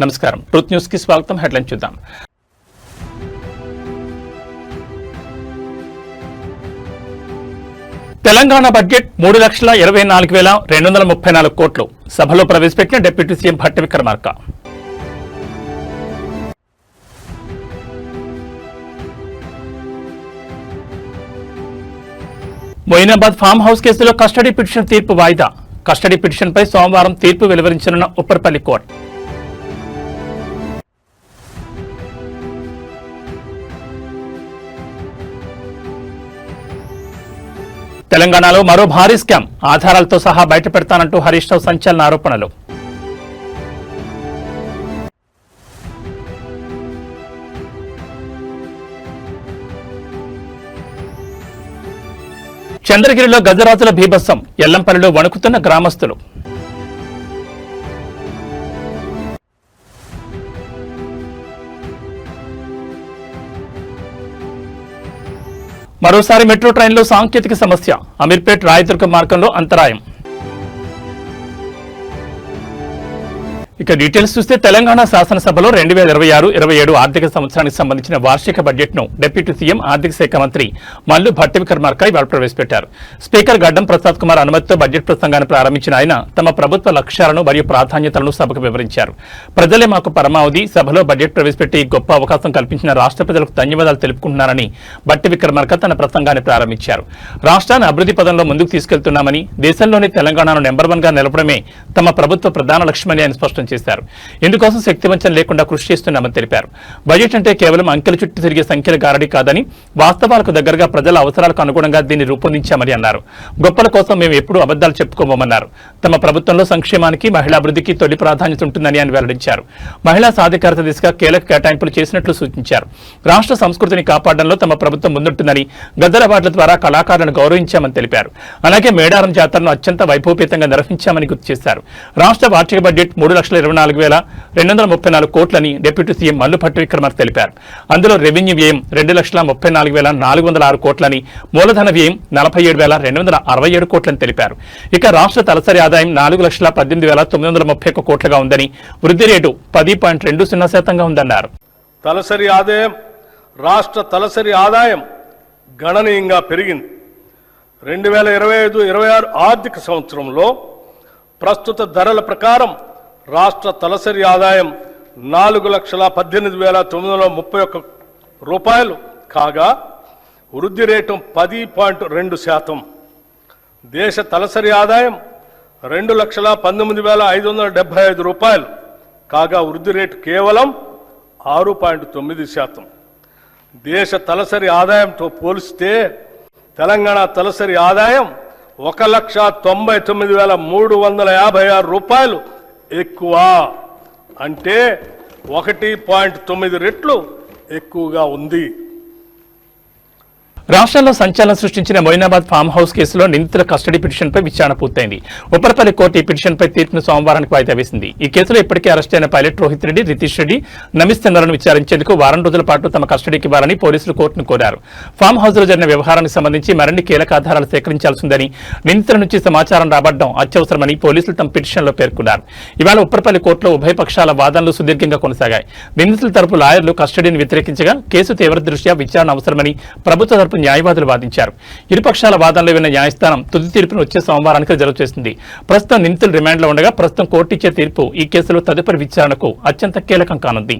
నమస్కారం. Truth news కి స్వాగతం. హెడ్లైన్ చూద్దాం. తెలంగాణ బడ్జెట్ 3,24,234 కోట్లు సభలో ప్రవేశపెట్టిన deputy CM Bhatti Vikramarka. Moinabad farm house కేసులో కస్టడీ పిటిషన్ తీర్పు వాయిదా. కస్టడీ పిటిషన్పై సోమవారం తీర్పు వెలువరించనున్న ఉప్పర్పల్లి కోర్టు. తెలంగాణలో మరో భారీ స్కామ్, ఆధారాలతో సహా బయటపెడతానంటూ హరీష్ రావు సంచలన ఆరోపణలు. చంద్రగిరిలో గజరాజుల బీభత్సం, ఎల్లంపల్లిలో వణుకుతున్న గ్రామస్తులు. మరోసారి మెట్రో ట్రైన్లో సాంకేతిక సమస్య, అమీర్పేట్ రాయదుర్గం మార్గంలో అంతరాయం. ఇక డీటెయిల్స్ చూస్తే తెలంగాణ శాసనసభలో 2026-27 ఆర్థిక సంవత్సరానికి సంబంధించిన వార్షిక బడ్జెట్ ను డిప్యూటీ సీఎం ఆర్థిక శాఖ మంత్రి మల్లు భట్టి విక్రమార్క ఇవాళ ప్రవేశపెట్టారు. స్పీకర్ గడ్డం ప్రసాద్ కుమార్ అనుమతితో బడ్జెట్ ప్రసంగాన్ని ప్రారంభించిన ఆయన తమ ప్రభుత్వ లక్ష్యాలను మరియు ప్రాధాన్యతలను సభకు వివరించారు. ప్రజలే మాకు పరమావధి, సభలో బడ్జెట్ ప్రవేశపెట్టి గొప్ప అవకాశం కల్పించిన రాష్ట్ర ప్రజలకు ధన్యవాదాలు తెలుపుకుంటున్నారని భట్టి విక్రమార్క తన ప్రసంగాన్ని ప్రారంభించారు. రాష్ట్రాన్ని అభివృద్ధి పదంలో ముందుకు తీసుకెళ్తున్నామని, దేశంలోని తెలంగాణను నెంబర్ 1 గా నిలపడమే తమ ప్రభుత్వ ప్రధాన లక్ష్యమని ఆయన స్పష్టం చేశారు. ఇందుకోసం శక్తివంచన లేకుండా కృషి చేస్తున్నామని తెలిపారు. బడ్జెట్ అంటే కేవలం అంకెల చుట్టూ తిరిగే సంఖ్యల గారడీ కాదని, వాస్తవాలకు దగ్గరగా ప్రజల అవసరాలకు అనుగుణంగా దీన్ని రూపొందించామని అన్నారు. గొప్పల కోసం మేము ఎప్పుడూ అబద్దాలు చెప్పుకోమన్నారు. తమ ప్రభుత్వంలో సంక్షేమానికి, మహిళాభివృద్ధికి తొలి ప్రాధాన్యత ఉంటుందని ఆయన వెల్లడించారు. మహిళా సాధికారత దిశగా కీలక కేటాయింపులు చేసినట్లు సూచించారు. రాష్ట్ర సంస్కృతిని కాపాడడంలో తమ ప్రభుత్వం ముందుంటుందని, గద్దల అవార్డుల ద్వారా కళాకారులను గౌరవించామని తెలిపారు. అలాగే మేడారం జాతరను అత్యంత వైభవపేతంగా నిర్వహించామని గుర్తు చేశారు. రాష్ట్ర వార్షిక బడ్జెట్ 3,24,234 కోట్లని డిప్యూటీ సీఎం మల్లు భట్టి విక్రమార్క తెలిపారు. అందులో రెవెన్యూ వ్యయం 2,34,406 కోట్లని, మూలధన వ్యయం 47,267 కోట్లని తెలిపారు. ఇక రాష్ట్ర తలసరి ఆదాయం 4,18,931 కోట్లుగా ఉందని, వృద్ధి రేటు 10.20% ఉందన్నారు. తలసరి ఆదాయం, రాష్ట్ర తలసరి ఆదాయం గణనీయంగా పెరిగింది. 2025-26 ఆర్థిక సంవత్సరంలో ప్రస్తుత ధరల ప్రకారం రాష్ట్ర తలసరి ఆదాయం 4,18,931 రూపాయలు కాగా, వృద్ధి రేటు 10.2%. దేశ తలసరి ఆదాయం 2,19,575 రూపాయలు కాగా, వృద్ధి రేటు కేవలం 6.9%. దేశ తలసరి ఆదాయంతో పోలిస్తే తెలంగాణ తలసరి ఆదాయం 1,99,356 రూపాయలు ఎక్కువ, అంటే 1.9 రెట్లు ఎక్కువగా ఉంది. రాష్ట్రంలో సంచలనం సృష్టించిన మొయినాబాద్ ఫామ్ హౌస్ కేసులో నిందితుల కస్టడీ పిటిషన్పై విచారణ పూర్తయింది. ఉప్పర్పల్లి కోర్టు ఈ పిటిషన్పై తీర్పును సోమవారానికి వాయిదా వేసింది. ఈ కేసులో ఇప్పటికే అరెస్ట్ అయిన పైలట్ రోహిత్ రెడ్డి, రితీష్ రెడ్డి, నమిత్ చంద్రను విచారించేందుకు వారం రోజుల పాటు తమ కస్టడీకి ఇవ్వాలని పోలీసులు కోర్టును కోరారు. ఫామ్ హౌస్ లో జరిగిన వ్యవహారానికి సంబంధించి మరిన్ని కీలక ఆధారాలు సేకరించాల్సిందని, నిందితుల నుంచి సమాచారం రాబట్టడం అత్యవసరమని పోలీసులు తమ పిటిషన్లో పేర్కొన్నారు. ఇవాళ ఉప్పర్పల్లి కోర్టులో ఉభయ పక్షాల వాదనలు సుదీర్ఘంగా కొనసాగాయి. నిందితుల తరపు లాయర్లు కస్టడీని వ్యతిరేకించగా, కేసు తీవ్ర దృష్ట్యా విచారణ అవసరమని ప్రభుత్వ తరపు న్యాయవాదులు వాదించారు. ఇరుపక్షాల వాదనలు విన్న న్యాయస్థానం తుది తీర్పును వచ్చే సోమవారానికి రిజర్వ్ చేసింది. ప్రస్తుతం నిందితులు రిమాండ్లో ఉండగా, ప్రస్తుతం కోర్టు ఇచ్చే తీర్పు ఈ కేసులో తదుపరి విచారణకు అత్యంత కీలకం కానుంది.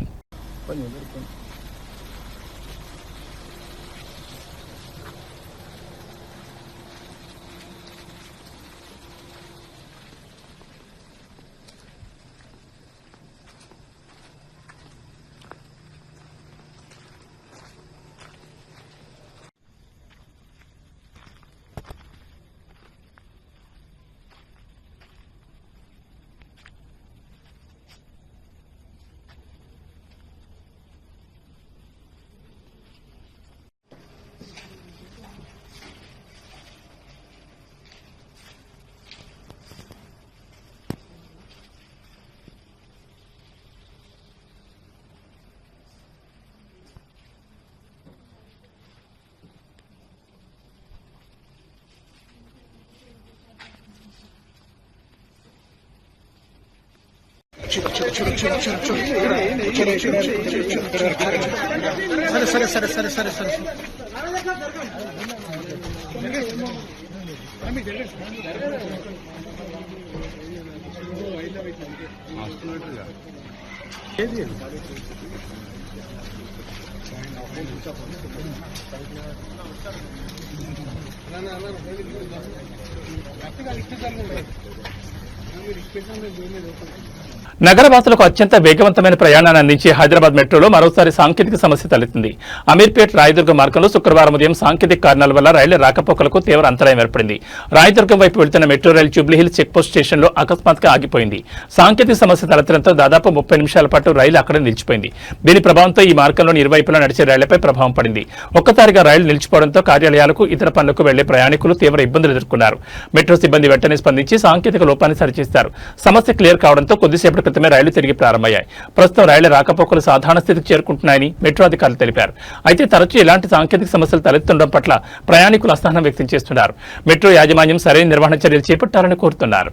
నగరవాసులకు అత్యంత వేగవంతమైన ప్రయాణాన్ని అందించే హైదరాబాద్ మెట్రోలో మరోసారి సాంకేతిక సమస్య తలెత్తింది. అమీర్పేట్ రాయదుర్గం మార్గంలో శుక్రవారం ఉదయం సాంకేతిక కారణాల వల్ల రైళ్ల రాకపోకలకు తీవ్ర అంతరాయం ఏర్పడింది. రాయదుర్గం వైపు వెళ్తున్న మెట్రో రైలు జూబ్లీహిల్స్ చెక్పోస్ట్ స్టేషన్లో అకస్మాత్తుగా ఆగిపోయింది. సాంకేతిక సమస్య తలెత్తడంతో దాదాపు 30 నిమిషాల పాటు రైలు అక్కడే నిలిచిపోయింది. దీని ప్రభావంతో ఈ మార్గంలోని ఇరువైపులా నడిచే రైళ్లపై ప్రభావం పడింది. ఒక్కసారిగా రైలు నిలిచిపోవడంతో కార్యాలయాలకు ఇతర పనులకు వెళ్లే ప్రయాణికులు తీవ్ర ఇబ్బందులు ఎదుర్కొన్నారు. మెట్రో సిబ్బంది వెంటనే స్పందించి సాంకేతిక లోపాన్ని సరిచేశారు. సమస్య క్లియర్ కావడంతో కొద్దిసేపటి క్రితమే రైళ్లు తిరిగి ప్రారంభమయ్యాయి. ప్రస్తుతం రైళ్ల రాకపోకలు సాధారణ స్థితికి చేరుకుంటున్నాయని మెట్రో అధికారులు తెలిపారు. అయితే తరచూ ఇలాంటి సాంకేతిక సమస్యలు తలెత్తుండడం పట్ల ప్రయాణికులు అసహనం వ్యక్తం చేస్తున్నారు. మెట్రో యాజమాన్యం సరైన నిర్వహణ చర్యలు చేపట్టాలని కోరుతున్నారు.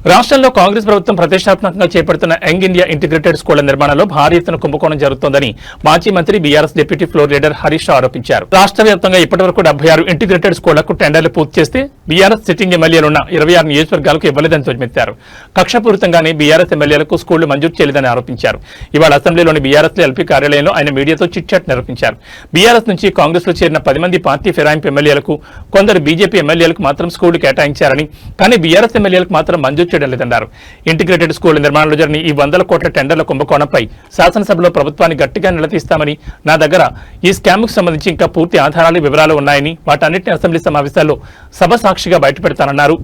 రాష్ట్రంలో కాంగ్రెస్ ప్రభుత్వం ప్రతిష్టాత్మకంగా చేపడుతున్న యంగ్ ఇండియా ఇంటిగ్రేటెడ్ స్కూళ్ల నిర్మాణంలో భారీ ఎత్తున కుంభకోణం జరుగుతోందని మాజీ మంత్రి BRS deputy floor leader Harish Rao ఆరోపించారు. రాష్ట్ర వ్యాప్తంగా ఇప్పటివరకు 76 ఇంటిగ్రేటెడ్ స్కూళ్లకు టెండర్లు పూర్తి చేస్తే బీఆర్ఎస్ సిట్టింగ్ ఎమ్మెల్యేలున్న 26 నియోజకవర్గాలకు ఇవ్వలేదని ధ్వజమెత్తారు. కక్షపూరితంగానే బీఆర్ఎస్ ఎమ్మెల్యేలకు స్కూళ్లు మంజూరు చేయలేదని ఆరోపించారు. ఇవాళ అసెంబ్లీలోని బీఆర్ఎస్ ఎల్పీ కార్యాలయంలో ఆయన మీడియాతో చిట్చాట్ నిర్వహించారు. బీఆర్ఎస్ నుంచి కాంగ్రెస్ లో చేరిన 10 మంది పార్టీ ఫిరాయింపు ఎమ్మెల్యేలకు, కొందరు బీజేపీ ఎమ్మెల్యేలకు మాత్రం స్కూళ్లు కేటాయించారని, కానీ బీఆర్ఎస్ ఎమ్మెల్యేలకు మాత్రం మంజూరు చేయడం లేదన్నారు. ఇంటిగ్రేటెడ్ స్కూళ్ల నిర్మాణంలో జరిగిన ఈ 100 కోట్ల టెండర్ల కుంభకోణంపై శాసనసభలో ప్రభుత్వాన్ని గట్టిగా నిలదీస్తామని, నా దగ్గర ఈ స్కామ్కు సంబంధించి ఇంకా పూర్తి ఆధారాలు, వివరాలు ఉన్నాయని వాటన్నిటిని అసెంబ్లీ సమావేశాల్లో సభ సాక్షిగా బయటపెడతానన్నారు.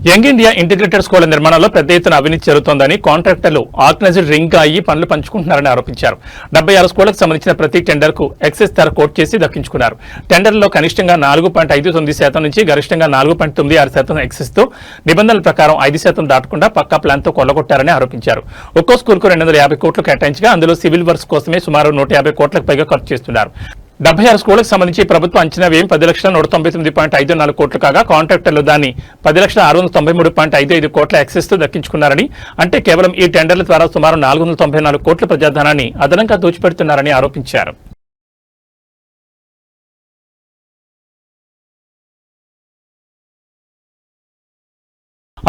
యంగ్ ఇండియా ఇంటిగ్రేటెడ్ స్కూళ్ల నిర్మాణంలో పెద్ద ఎత్తున అవినీతి జరుగుతోందని, కాంట్రాక్టర్లు ఆర్గనైజ్డ్ రింగ్ గా అయ్యి పనులు పంచుకుంటున్నారని ఆరోపించారు. 76 స్కూళ్లకు సంబంధించిన ప్రతి టెండర్ కు ఎక్సెస్ ధర కోట్ చేసి దక్కించుకున్నారు. టెండర్లలో కనిష్టంగా 4.59% నుంచి గరిష్టంగా 4.96% ఎక్సెస్ తో నిబంధనల ప్రకారం 5% దాటకుండా పక్కా ప్లాన్ తో కొల్లగొట్టారని ఆరోపించారు. ఒక్కో స్కూల్ కు 250 కోట్లు కేటాయించగా అందులో సివిల్ వర్క్స్ కోసమే సుమారు 150 కోట్లకు పైగా ఖర్చు చేస్తున్నారు. 76 స్కూళ్లకు సంబంధించి ప్రభుత్వం అంచనా వ్యయం 10,199.54 కోట్లు కాగా కాంట్రాక్టర్లు దాన్ని 10,693.55 కోట్ల యాక్సెస్ తో దక్కించుకున్నారని, అంటే కేవలం ఈ టెండర్ల ద్వారా సుమారు 494 కోట్ల ప్రజాధనాన్ని అదనంగా దోచిపెడుతున్నారని ఆరోపించారు.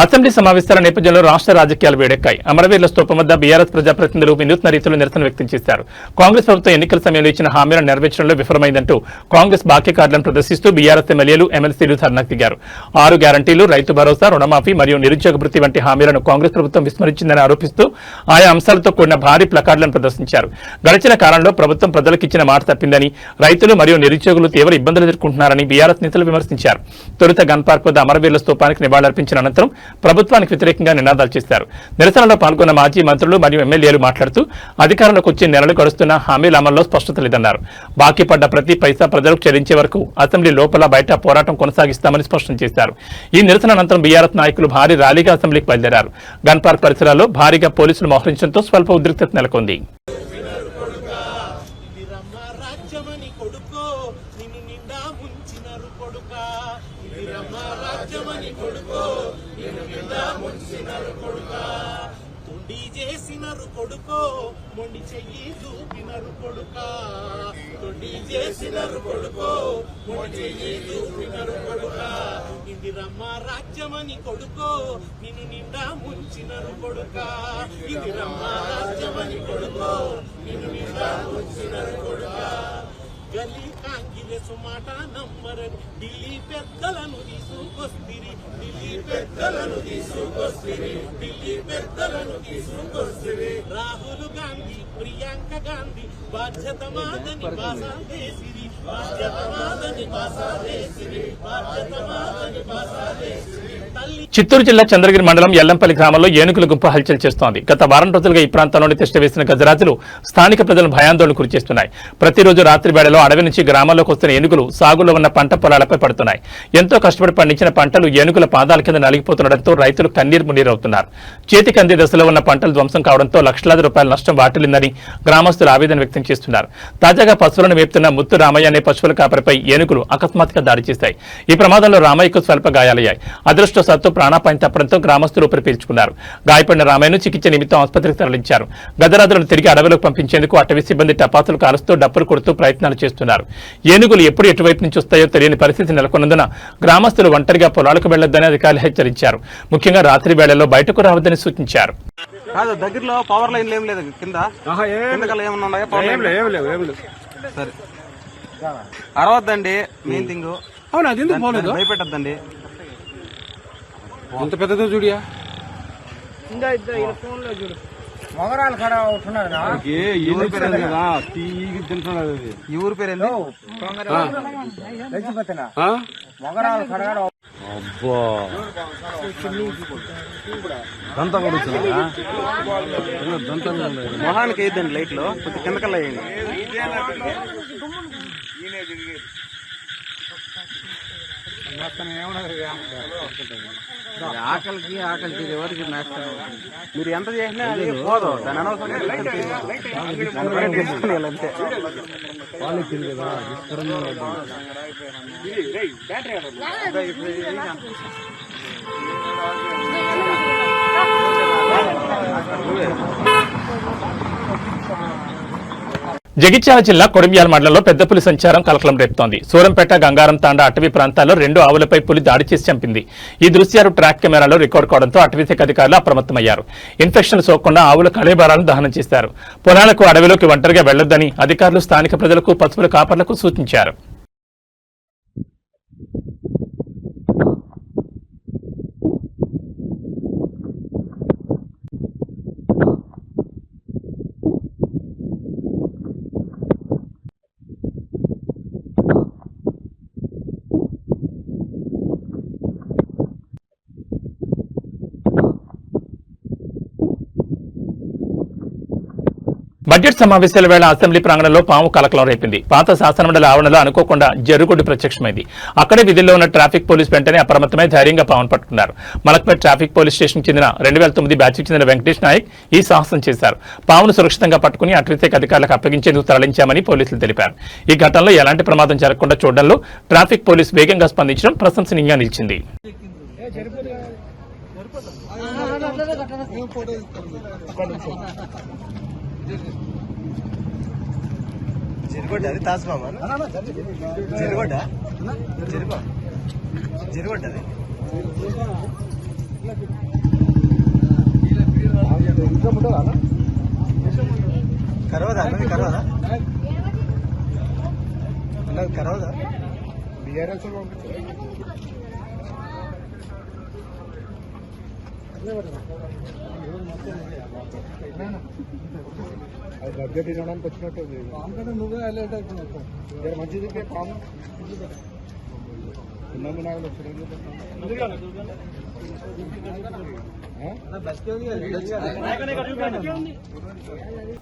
అసెంబ్లీ సమావేశాల నేపథ్యంలో రాష్ట్ర రాజకీయాలు వేడెక్కాయి. అమరవీరుల స్తూపం వద్ద బీఆర్ఎస్ ప్రజాప్రతినిధులు వినూత్న రీతిలో నిరసన వ్యక్తం చేశారు. కాంగ్రెస్ ప్రభుత్వం ఎన్నికల సమయంలో ఇచ్చిన హామీలను నెరవేర్చడంలో విఫలమైందంటూ కాంగ్రెస్ బాకీ కార్డులను ప్రదర్శిస్తూ బీఆర్ఎస్ ఎమ్మెల్యేలు, ఎమ్మెల్సీలు ధర్నాకు దిగారు. 6 గ్యారంటీలు, రైతు భరోసా, రుణమాఫీ మరియు నిరుద్యోగ భృతి వంటి హామీలను కాంగ్రెస్ ప్రభుత్వం విస్మరించిందని ఆరోపిస్తూ ఆయా అంశాలతో కూడిన భారీ ప్లకార్డులను ప్రదర్శించారు. గడిచిన కాలంలో ప్రభుత్వం ప్రజలకిచ్చిన మాట తప్పిందని, రైతులు మరియు నిరుద్యోగులు తీవ్ర ఇబ్బందులు ఎదుర్కొంటున్నారని బీఆర్ఎస్ నేతలు విమర్శించారు. తొలుత గన్ పార్క్ వద్ద అమరవీరుల స్తూపానికి నివాళులర్పించిన అనంతరం ప్రభుత్వానికి వ్యతిరేకంగా నినాదాలు చేశారు. నిరసనలో పాల్గొన్న మాజీ మంత్రులు మరియు ఎమ్మెల్యేలు మాట్లాడుతూ అధికారంలోకి వచ్చే నెలలు గడుస్తున్న హామీల అమల్లో స్పష్టత లేదన్నారు. బాకీ పడ్డ ప్రతి పైసా ప్రజలకు చెల్లించే వరకు అసెంబ్లీ లోపల బయట పోరాటం కొనసాగిస్తామని స్పష్టం చేశారు. ఈ నిరసన అనంతరం బీఆర్ఎస్ నాయకులు భారీ ర్యాలీగా అసెంబ్లీకి బయలుదేరారు. గన్ పార్క్ పరిసరాల్లో భారీగా పోలీసులు మోహరించడంతో స్వల్ప ఉద్రిక్తత నెలకొంది. చేసిన చేసినరు కొడుకో మొండి చెయ్యి చూపినరు కొడుకా తొడి చేసినరు కొడుకో మొండి చెయ్యి చూపినరు కొడుకా ఇందిరమ్మ రాజ్యమని కొడుకో నిన్ను నిండా ముంచినరు కొడుకా ఇందిరమ్మ రాజ్యమని కొడుకో నిన్ను నిండా ముంచినరు కొడుకా గలీ కాంగ్రెస్ మాట నమ్మరని ఢిల్లీ పెద్దలను తీసుకొస్తిరి ఢిల్లీ పెద్దలను తీసుకొస్తిరి ఢిల్లీ పెద్దలను తీసుకొస్తిరి రాహుల్ గాంధీ ప్రియాంక గాంధీ బాధ్యత మాదని భాషా వేసిరి బాధ్యత మాదని భాషా వేసిరి బాధ్యత మాదని భాషా వేసిరి తల్లి చిత్తూరు జిల్లా చంద్రగిరి మండలం ఎల్లంపల్లి గ్రామంలో ఏనుగుల గుంపు హల్చల్ చేస్తోంది. గత వారం రోజులుగా ఈ ప్రాంతంలోని తిష్టవేసిన గజరాజులు స్థానిక ప్రజలను భయాందోళనకు గురిచేస్తున్నాయి. ప్రతిరోజు రాత్రి వేళలో అడవి నుంచి గ్రామాల్లోకి వస్తున్న ఏనుగులు సాగులో ఉన్న పంట పొలాలపై పడుతున్నాయి. ఎంతో కష్టపడి పండించిన పంటలు ఏనుగుల పాదాల కింద నలిగిపోతుండటంతో రైతులు కన్నీరు మున్నీరవుతున్నారు. చేతికి అందే దశలో ఉన్న పంటలు ధ్వంసం కావడంతో లక్షలాది రూపాయల నష్టం వాటిల్లిందని గ్రామస్తులు ఆవేదన వ్యక్తం చేస్తున్నారు. తాజాగా పశువులను మేపుతున్న ముత్తు రామయ్య అనే పశువుల కాపరిపై ఏనుగులు అకస్మాత్తుగా దాడి చేశాయి. ఈ ప్రమాదంలో రామయ్యకు స్వల్ప గాయాలయ్యాయి. అదృష్టవశాత్తు ప్రాణాపాయం తప్పడంతో గ్రామస్తులు ఊపిరి పీల్చుకున్నారు. గాయపడిన రామయ్యను చికిత్స నిమిత్తం ఆసుపత్రికి తరలించారు. గజరాజులను తిరిగి అడవిలోకి పంపించేందుకు అటవీ సిబ్బంది టపాసులు కాలుస్తూ డప్పులు కొడుతూ ప్రయత్నాలు చేస్తున్నారు. ఏనుగులు ఎప్పుడు ఎటువైపు నుంచి వస్తాయో తెలియని పరిస్థితి నెలకొన్నందున గ్రామస్తులు ఒంటరిగా పొలాలకు వెళ్లొద్దని అధికారులు హెచ్చరించారు. ముఖ్యంగా రాత్రి వేళల్లో బయటకు రావద్దని సూచించారు. కాదు దగ్గరలో పవర్ లైన్లు ఏం లేదు కింద ఏమన్నా ఉన్నాయా? సరే అరవద్దండి మెయిన్ థింగ్. అవునా అది ఎందుకు పోలేదు? భయపెట్టద్దండి. అంత పెద్దదో చూడియా మొగరాలు కడ ఉంటున్నారు ఈ ఊరి పేరు ఏంది? మొగరాలు కడ మొహానికి వేయద్దండి లైట్లు, కొంచెం కిందకల్లా వేయండి. ఆకలికి ఎవరికి నష్టం. మీరు ఎంత చేసినా అది పోదు. దాని అనవసరంగా అంతే. జగిత్యాల జిల్లా కొడిమ్యాల మండలంలో పెద్ద పులి సంచారం కలకలం రేపుతోంది. సూరంపేట గంగారం తాండా అటవీ ప్రాంతాల్లో 2 ఆవులపై పులి దాడి చేసి చంపింది. ఈ దృశ్యాలు ట్రాక్ కెమెరాలో రికార్డు కావడంతో అటవీశాఖ అధికారులు అప్రమత్తమయ్యారు. ఇన్ఫెక్షన్ సోకకుండా ఆవుల కళేబరాలను దహనం చేశారు. పొలాలకు అడవిలోకి ఒంటరిగా వెళ్లొద్దని అధికారులు స్థానిక ప్రజలకు పశువుల కాపర్లకు సూచించారు. బడ్జెట్ సమావేశాల వేళ అసెంబ్లీ ప్రాంగణంలో పాము కలకలం రేపింది. పాత శాసనమండలి ఆవరణలో అనుకోకుండా జరుగుడు ప్రత్యక్షమైంది. అక్కడే విధుల్లో ఉన్న ట్రాఫిక్ పోలీసు వెంటనే అప్రమత్తమై ధైర్యంగా పామును పట్టుకున్నారు. మలక్పేట్ ట్రాఫిక్ పోలీస్ స్టేషన్ చెందిన 2009 బ్యాచ్కి చెందిన వెంకటేష్ నాయక్ ఈ సాహసం చేశారు. పామును సురక్షితంగా పట్టుకుని అటవీశాఖ అధికారులకు అప్పగించేందుకు తరలించామని పోలీసులు తెలిపారు. ఈ ఘటనలో ఎలాంటి ప్రమాదం జరగకుండా చూడడంలో ట్రాఫిక్ పోలీసు వేగంగా స్పందించడం ప్రశంసనీయంగా నిలిచింది. జరిగొడ్డ అది తాజ్మామా జరిగొడ్డ జరిగొడ్డ అది కరవదా అన్నది కరవదా అన్నది కరవదా బీఆర్ఎస్ అది బడ్జెట్ ఇవ్వడానికి వచ్చినట్టు నువ్వే అలర్ట్ అవుతున్నావు. మంచిది పాము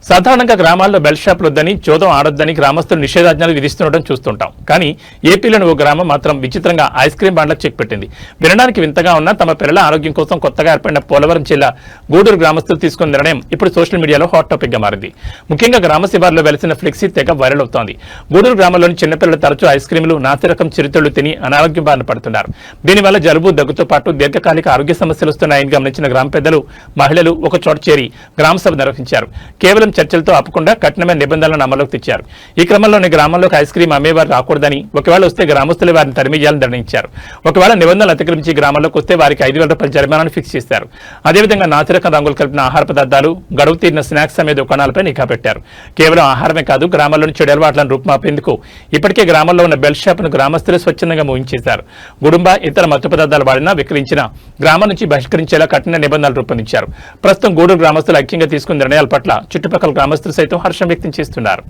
సాధారణంగా గ్రామాల్లో బెల్ట్ షాపులు వద్దని, జోదం ఆడొద్దని గ్రామస్తులు నిషేధాజ్ఞలు విధిస్తుండటం చూస్తుంటాం. కానీ ఏపీలోని ఓ గ్రామం మాత్రం విచిత్రంగా ఐస్ క్రీం బండ్లకు చెక్ పెట్టింది. వినడానికి వింతగా ఉన్న తమ పిల్లల ఆరోగ్యం కోసం కొత్తగా ఏర్పడిన పోలవరం జిల్లా గూడూరు గ్రామస్తులు తీసుకున్న నిర్ణయం ఇప్పుడు సోషల్ మీడియాలో హాట్ టాపిక్ గా మారింది. ముఖ్యంగా గ్రామ శివారులో వెలిసిన ఫ్లెక్సీ తెగ వైరల్ అవుతోంది. గూడూరు గ్రామంలోని చిన్నపిల్లలు తరచూ ఐస్ క్రీములు, నాసిరకం చిరుతిళ్లు తిని అనారోగ్యం బారిన పడుతున్నారు. దీనివల్ల జలుబు, దగ్గుతో పాటు దీర్ఘకాలిక ఆరోగ్య సమస్యలు వస్తున్నాయని గమనించిన సంబంధించిన గ్రామ పెద్దలు, మహిళలు ఒక చోట చేరి గ్రామ సభ నిర్వహించారు. కేవలం చర్చలతో ఆపకుండా కఠినమైన నిబంధనలను అమల్లోకి తెచ్చారు. ఈ క్రమంలోనే గ్రామంలోకి ఐస్ క్రీం అమ్మేవారు రాకూడదని, ఒకవేళ వస్తే గ్రామస్తులు వారిని తరిమేయాలని నిర్ణయించారు. ఒకవేళ నిబంధనలు అతిక్రమించి గ్రామాల్లోకి వస్తే వారికి 5,000 రూపాయల జరిమానాను ఫిక్స్ చేశారు. అదేవిధంగా నాసిరకం రంగులు కలిపిన ఆహార పదార్థాలు, గడువు తీరిన స్నాక్స్ అమ్మే దుకాణాలపై నిఘా పెట్టారు. కేవలం ఆహారమే కాదు, గ్రామాల్లోని చెడు అలవాట్లను రూపుమాపేందుకు ఇప్పటికే గ్రామంలో ఉన్న బెల్ట్ షాపును గ్రామస్తులు స్వచ్ఛందంగా ముగించేశారు. గుడుంబ ఇతర మత్తు పదార్థాలు వాడినా, విక్రయించినా గ్రామం నుంచి బహిష్కరించేలా కఠిన నిబంధనలు రూపొందించారు. ప్రస్తుతం గూడూరు గ్రామస్తులు ఐక్యంగా తీసుకున్న నిర్ణయాల పట్ల చుట్టుపక్కల గ్రామస్తులు సైతం హర్షం వ్యక్తం చేస్తున్నారు.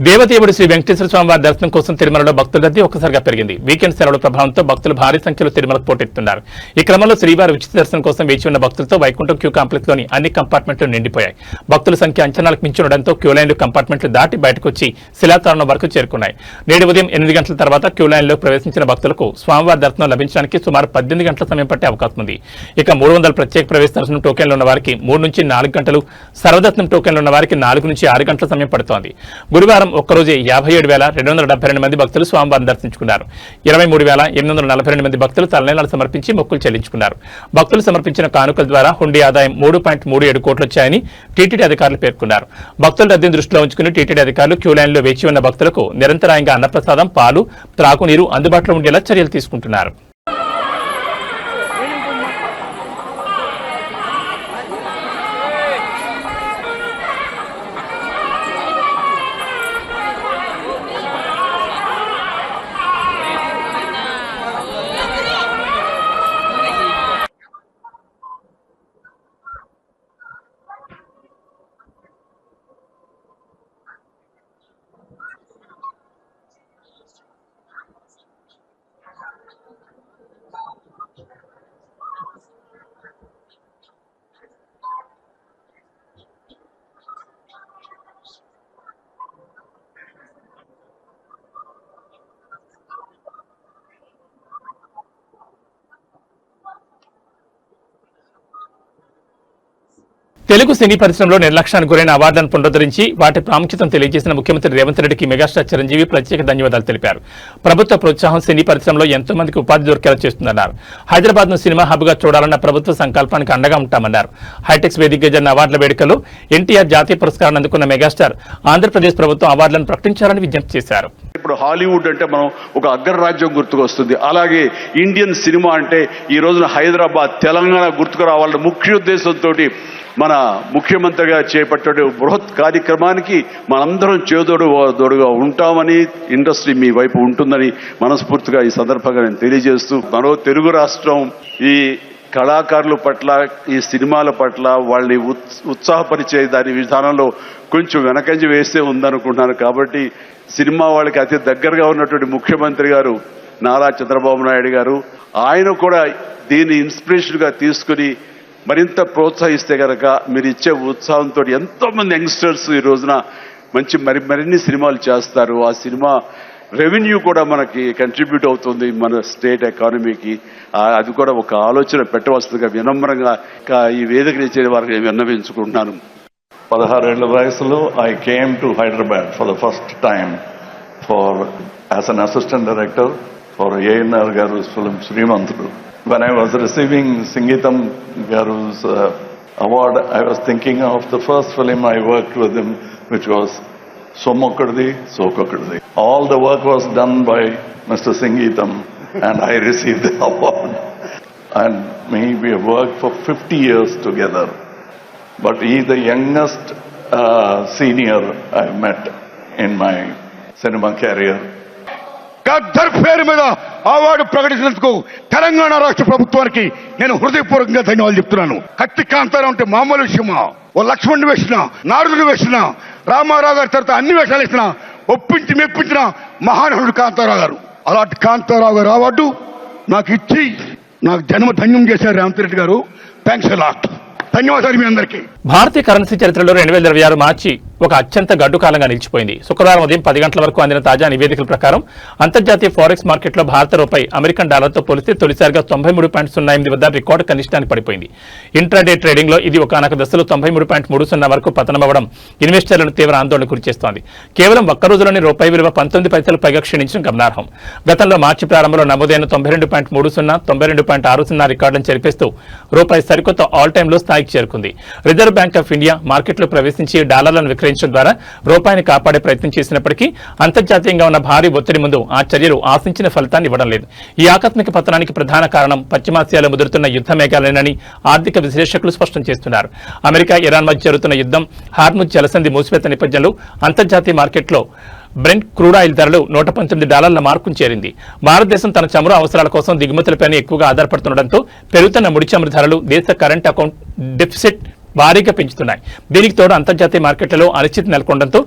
దేవదేవుడు శ్రీ వెంకటేశ్వర స్వామి వారి దర్శనం కోసం తిరుమలలో భక్తుల రద్దీ ఒక్కసారిగా పెరిగింది. వీకెండ్ సెలవుల ప్రభావంతో భక్తులు భారీ సంఖ్యలో తిరుమలకు పోటెత్తున్నారు. ఈ క్రమంలో శ్రీవారి ఉచిత దర్శనం కోసం వేచి ఉన్న భక్తులతో వైకుంఠం క్యూ కాంప్లెక్స్ లోని అన్ని కంపార్ట్మెంట్లు నిండిపోయాయి. భక్తుల సంఖ్య అంచనాలకు మించి ఉండడంతో క్యూ లైన్లు కంపార్ట్మెంట్లు దాటి బయటకు వచ్చి శిలాతారణం వరకు చేరుకున్నాయి. నేడు ఉదయం 8 గంటల తర్వాత క్యూ లైన్లో ప్రవేశించిన భక్తులకు స్వామివారి దర్శనం లభించడానికి సుమారు 18 గంటల సమయం పట్టే అవకాశం ఉంది. ఇక 300 ప్రత్యేక ప్రవేశ దర్శనం టోకెన్లు ఉన్న వారికి 3 నుంచి 4 గంటలు, సర్వదర్శనం టోకెన్లు ఉన్న వారికి 4 నుంచి 6 గంటల సమయం పడుతోంది. గురువారం ఒక్కరోజే 57,272 మంది భక్తులు స్వామివారిని దర్శించుకున్నారు. 23,842 మంది భక్తులు తలనీలాలు సమర్పించి మొక్కులు చెల్లించుకున్నారు. భక్తులు సమర్పించిన కానుకల ద్వారా హుండీ ఆదాయం 3.37 కోట్లు వచ్చాయని టీటీడీ అధికారులు పేర్కొన్నారు. భక్తుల రద్దీని దృష్టిలో ఉంచుకుని టీటీడీ అధికారులు క్యూ లైన్లో వేచి ఉన్న భక్తులకు నిరంతరాయంగా అన్నప్రసాదం, పాలు, త్రాగునీరు అందుబాటులో ఉండేలా చర్యలు తీసుకుంటున్నారు. తెలుగు సినీ పరిశ్రమలో నిర్లక్ష్యానికి గురైన అవార్డులను పునరుద్ధరించి వాటి ప్రాముఖ్యతను తెలియజేసిన ముఖ్యమంత్రి రేవంత్ రెడ్డికి మెగాస్టార్ చిరంజీవి ప్రత్యేక ధన్యవాదాలు తెలిపారు. ప్రభుత్వ ప్రోత్సాహం సినీ పరిశ్రమలో ఎంతో మందికి ఉపాధి దొరికేలా చేస్తుందన్నారు. హైదరాబాద్ ను సినిమా హబ్ గా చూడాలన్న ప్రభుత్వ సంకల్పానికి అండగా ఉంటామన్నారు. హైటెక్స్ వేదికగా జరిగిన అవార్డుల వేడుకలో ఎన్టీఆర్ జాతీయ పురస్కారాన్ని అందుకున్న మెగాస్టార్ ఆంధ్రప్రదేశ్ ప్రభుత్వం అవార్డులను ప్రకటించాలని విజ్ఞప్తి చేశారు. ఇప్పుడు హాలీవుడ్ అంటే మనం ఒక అగ్రరాజ్యం గుర్తుకొస్తుంది. అలాగే ఇండియన్ సినిమా అంటే ఈ రోజున హైదరాబాద్, తెలంగాణ గుర్తుకు రావాలన్న ముఖ్య ఉద్దేశంతో మన ముఖ్యమంత్రిగా చేపట్టే బృహత్ కార్యక్రమానికి మనందరం చేదోడుగా ఉంటామని, ఇండస్ట్రీ మీ వైపు ఉంటుందని మనస్ఫూర్తిగా ఈ సందర్భంగా నేను తెలియజేస్తూ, మరో తెలుగు రాష్ట్రం ఈ కళాకారుల పట్ల, ఈ సినిమాల పట్ల వాళ్ళని ఉత్సాహపరిచే దాని విధానంలో కొంచెం వెనకంజ వేస్తే ఉందనుకుంటున్నాను. కాబట్టి సినిమా వాళ్ళకి అతి దగ్గరగా ఉన్నటువంటి ముఖ్యమంత్రి గారు నారా చంద్రబాబు నాయుడు గారు, ఆయన కూడా దీన్ని ఇన్స్పిరేషన్గా తీసుకుని మరింత ప్రోత్సహిస్తే కనుక మీరు ఇచ్చే ఉత్సాహంతో ఎంతో మంది యంగ్స్టర్స్ ఈ రోజున మరిన్ని సినిమాలు చేస్తారు. ఆ సినిమా రెవెన్యూ కూడా మనకి కంట్రిబ్యూట్ అవుతుంది మన స్టేట్ ఎకానమీకి. అది కూడా ఒక ఆలోచన పెట్టవలసిందిగా వినమ్రంగా ఈ వేదిక ఇచ్చే వారికి విన్నవించుకుంటున్నాను. 16 ఏళ్ల వయసులో I came to Hyderabad for the first time as an assistant director for ANR garu film Srimanthudu. When I was receiving Sangeetam Garu's award, I was thinking of the first film I worked with him, which was Somokkaddi, Sokokkaddi. All the work was done by Mr. Sangeetam and I received the award. And we have worked for 50 years together. But he is the youngest senior I've met in my cinema career. Gaddar పేరు మీద award ప్రకటించినందుకు Telangana రాష్ట్ర ప్రభుత్వానికి నేను హృదయపూర్వకంగా ధన్యవాదాలు చెప్తున్నాను. కత్తి కాంతారావు అంటే మామూలు విషయమా? ఓ లక్ష్మణుడు వేసిన, నారదుడు వేసిన, రామారావు గారి తర్వాత అన్ని వేషాలు వేసిన, ఒప్పించి మెప్పించిన మహానుభావుడు కాంతారావు గారు. అలాంటి కాంతారావు గారు అవార్డు నాకు ఇచ్చి నాకు జన్మ ధన్యం చేశారు రేవంత్ రెడ్డి గారు. Thanks a lot. ధన్యవాదాలు మీ అందరికీ. భారతీయ కరెన్సీ చరిత్రలో 2026 మార్చి ఒక అత్యంత గడ్డు కాలంగా నిలిచిపోయింది. శుక్రవారం ఉదయం 10 గంటల వరకు అందిన తాజా నివేదికల ప్రకారం అంతర్జాతీయ ఫారెక్స్ మార్కెట్లో భారత రూపాయి అమెరికన్ డాలర్తో పోలిస్తే తొలిసారిగా 93.08 వద్ద రికార్డు కనిష్టానికి పడిపోయింది. ఇంట్రాడే ట్రేడింగ్ లో ఇది ఒకనొక దశలో 93.30 వరకు పతనమవడం ఇన్వెస్టర్లను తీవ్ర ఆందోళన గురిచేస్తోంది. కేవలం ఒక్క రోజులోనే రూపాయి విలువ 19 పైసలు పైగా క్షీణించడం గమనార్హం. గతంలో మార్చి ప్రారంభంలో నమోదైన 92.30, 92.60 రికార్డులను చెరిపేస్తూ రూపాయి సరికొత్త ఆల్ టైమ్ లో స్థాయికి చేరుకుంది. రిజర్వ్ బ్యాంక్ ఆఫ్ ఇండియా మార్కెట్లో ప్రవేశించి డాలర్లను విక్రయించడం ద్వారా రూపాయిని కాపాడే ప్రయత్నం చేసినప్పటికీ అంతర్జాతీయంగా ఉన్న భారీ ఒత్తిడి ముందు ఆ చర్యలు ఆశించిన ఫలితాన్ని ఇవ్వడం లేదు. ఈ ఆకస్మిక పతనానికి ప్రధాన కారణం పశ్చిమాసియాలో ముదురుతున్న యుద్ధ మేఘాలేనని ఆర్థిక విశ్లేషకులు స్పష్టం చేస్తున్నారు. అమెరికా, ఇరాన్ మధ్య జరుగుతున్న యుద్ధం, హార్ముజ్ జలసంధి మూసివేత నేపథ్యంలో అంతర్జాతీయ మార్కెట్లో బ్రెంట్ క్రూడ్ ఆయిల్ ధరలు $119 మార్కును చేరింది. భారతదేశం తన చమురు అవసరాల కోసం దిగుమతులపైన ఎక్కువగా ఆధారపడుతుండటంతో పెరుగుతున్న ముడి చమురు ధరలు దేశ కరెంట్ అకౌంట్ డెఫిసిట్ భారీగా పెంచుతున్నాయి. దీనికి తోడు అంతర్జాతీయ మార్కెట్లలో అనిశ్చితి నెలకొనడంతో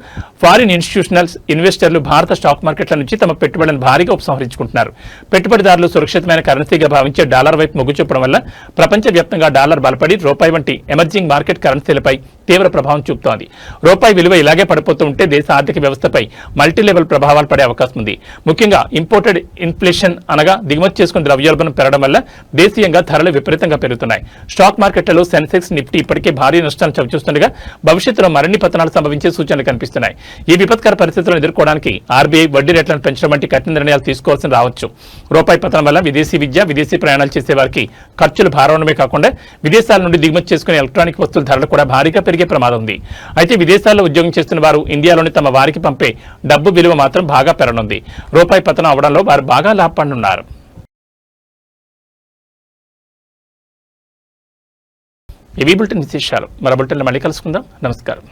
ఫారిన్ ఇన్స్టిట్యూషనల్ ఇన్వెస్టర్లు భారత స్టాక్ మార్కెట్ల నుంచి తమ పెట్టుబడులను భారీగా ఉపసంహరించుకుంటున్నారు. పెట్టుబడిదారులు సురక్షితమైన కరెన్సీగా భావించే డాలర్ వైపు మొగ్గు చూపడం వల్ల ప్రపంచవ్యాప్తంగా డాలర్ బలపడి రూపాయి వంటి ఎమర్జింగ్ మార్కెట్ కరెన్సీలపై తీవ్ర ప్రభావం చూపుతోంది. రూపాయి విలువ ఇలాగే పడిపోతూ ఉంటే దేశ ఆర్థిక వ్యవస్థపై మల్టీ లెవెల్ ప్రభావాలు పడే అవకాశం ఉంది. ముఖ్యంగా ఇంపోర్టెడ్ ఇన్ఫ్లేషన్ అనగా దిగుమతి చేసుకున్న ద్రవ్యోల్బణం పెరగడం వల్ల దేశీయంగా ధరలు విపరీతంగా పెరుగుతున్నాయి. స్టాక్ మార్కెట్లలో సెన్సెక్స్, నిఫ్టీ ఇప్పటికే భారీ నష్టాలు చవిచూస్తుండగా భవిష్యత్తులో మరిన్ని పతనాలు సంభవించే సూచనలు కనిపిస్తున్నాయి. ఈ విపత్కర పరిస్థితులను ఎదుర్కోవడానికి ఆర్బీఐ వడ్డీ రేట్లను పెంచడం వంటి కఠిన నిర్ణయాలు తీసుకోవాల్సి రావచ్చు. రూపాయి పతనం వల్ల విదేశీ విద్య, విదేశీ ప్రయాణాలు చేసే వారికి ఖర్చులు భారవడమే కాకుండా విదేశాల నుండి దిగుమతి చేసుకునే ఎలక్ట్రానిక్ వస్తువుల ధరలు కూడా భారీగా పెరిగే ప్రమాదం ఉంది. అయితే విదేశాల్లో ఉద్యోగం చేస్తున్న వారు ఇండియాలోని తమ వారికి పంపే డబ్బు విలువ మాత్రం బాగా పెరగనుంది. రూపాయి పతనం అవడంలో వారు బాగా లాభపడనున్నారు. ఇవి బులెటిన్ విశేషాలు. మరో బులెటిన్లో మళ్ళీ కలుసుకుందాం. నమస్కారం.